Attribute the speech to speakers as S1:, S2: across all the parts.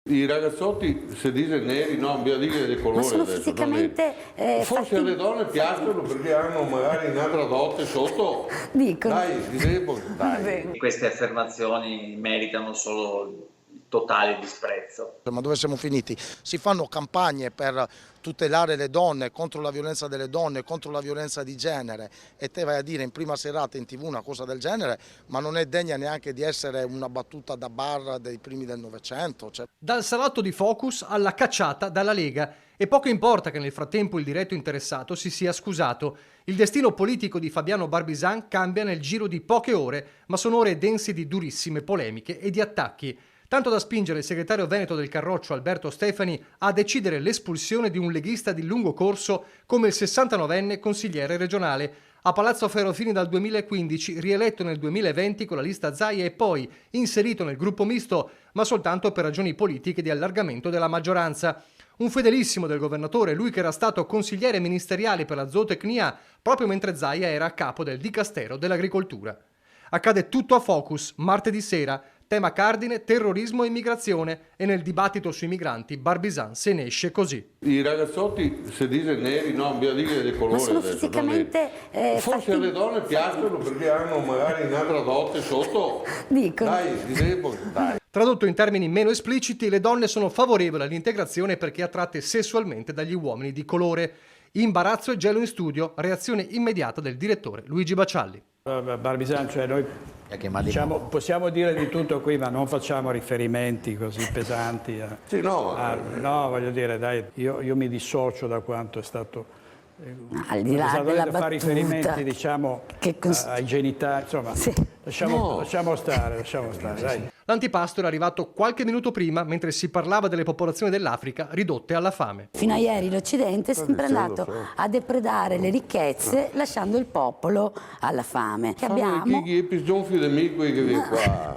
S1: I ragazzotti si dice neri, no, bisogna dire di colore.
S2: Ma sono
S1: adesso,
S2: fisicamente
S1: forse alle donne piacciono perché hanno magari un'altra dote sotto.
S2: Dicono.
S1: Dai, dai.
S3: Queste affermazioni meritano solo il totale disprezzo.
S4: Ma dove siamo finiti? Si fanno campagne per tutelare le donne, contro la violenza delle donne, contro la violenza di genere, e te vai a dire in prima serata in TV una cosa del genere, ma non è degna neanche di essere una battuta da bar dei primi del Novecento.
S5: Dal salotto di Focus alla cacciata dalla Lega. E poco importa che nel frattempo il diretto interessato si sia scusato. Il destino politico di Fabiano Barbisan cambia nel giro di poche ore, ma sono ore dense di durissime polemiche e di attacchi. Tanto da spingere il segretario veneto del Carroccio Alberto Stefani a decidere l'espulsione di un leghista di lungo corso come il 69enne consigliere regionale. A Palazzo Ferrofini dal 2015, rieletto nel 2020 con la lista Zaia e poi inserito nel gruppo misto, ma soltanto per ragioni politiche di allargamento della maggioranza. Un fedelissimo del governatore, lui che era stato consigliere ministeriale per la zootecnia proprio mentre Zaia era a capo del Dicastero dell'Agricoltura. Accade tutto a Focus, martedì sera, tema cardine, terrorismo e immigrazione, e nel dibattito sui migranti Barbisan se ne esce così.
S1: I ragazzotti si dice neri, no, bisogna dire di colore.
S2: Ma sono
S1: adesso,
S2: fisicamente
S1: forse alle donne piacciono perché hanno magari un'altra dote sotto.
S2: Dicono.
S1: Dai.
S5: Tradotto in termini meno espliciti, le donne sono favorevoli all'integrazione perché attratte sessualmente dagli uomini di colore. Imbarazzo e gelo in studio, reazione immediata del direttore Luigi Bacialli.
S6: Barbisan, cioè noi possiamo dire di tutto qui, ma non facciamo riferimenti così pesanti.
S1: Sì, no.
S6: No, voglio dire, dai, io mi dissocio da quanto è stato.
S2: Al di là della battuta,
S6: fare riferimenti, diciamo, ai genitali, insomma, sì. lasciamo stare, dai.
S5: L'antipasto era arrivato qualche minuto prima, mentre si parlava delle popolazioni dell'Africa ridotte alla fame.
S2: Fino a ieri l'Occidente è sempre andato a depredare le ricchezze lasciando il popolo alla fame. Che abbiamo...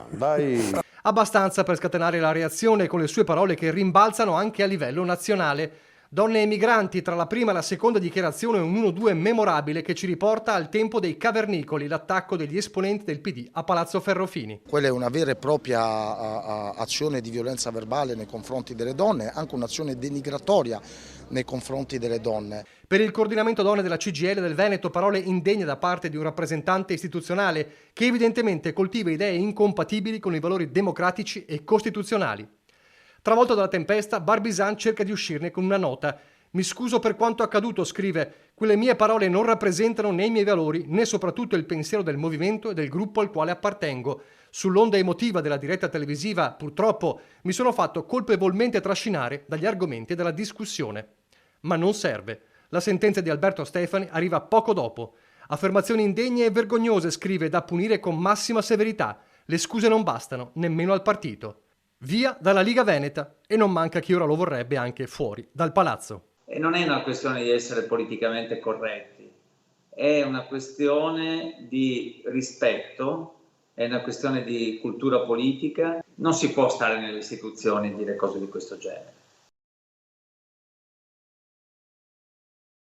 S1: Dai.
S5: Abbastanza per scatenare la reazione con le sue parole che rimbalzano anche a livello nazionale. Donne e migranti, tra la prima e la seconda dichiarazione un 1-2 memorabile che ci riporta al tempo dei cavernicoli, l'attacco degli esponenti del PD a Palazzo Ferrofini.
S4: Quella è una vera e propria azione di violenza verbale nei confronti delle donne, anche un'azione denigratoria nei confronti delle donne.
S5: Per il coordinamento donne della CGIL del Veneto, parole indegne da parte di un rappresentante istituzionale che evidentemente coltiva idee incompatibili con i valori democratici e costituzionali. Travolto dalla tempesta, Barbisan cerca di uscirne con una nota. Mi scuso per quanto accaduto, scrive. Quelle mie parole non rappresentano né i miei valori, né soprattutto il pensiero del movimento e del gruppo al quale appartengo. Sull'onda emotiva della diretta televisiva, purtroppo, mi sono fatto colpevolmente trascinare dagli argomenti della discussione. Ma non serve. La sentenza di Alberto Stefani arriva poco dopo. Affermazioni indegne e vergognose, scrive, da punire con massima severità. Le scuse non bastano, nemmeno al partito. Via dalla Liga Veneta, e non manca chi ora lo vorrebbe anche fuori dal palazzo.
S3: E non è una questione di essere politicamente corretti, è una questione di rispetto, è una questione di cultura politica. Non si può stare nelle istituzioni e dire cose di questo genere.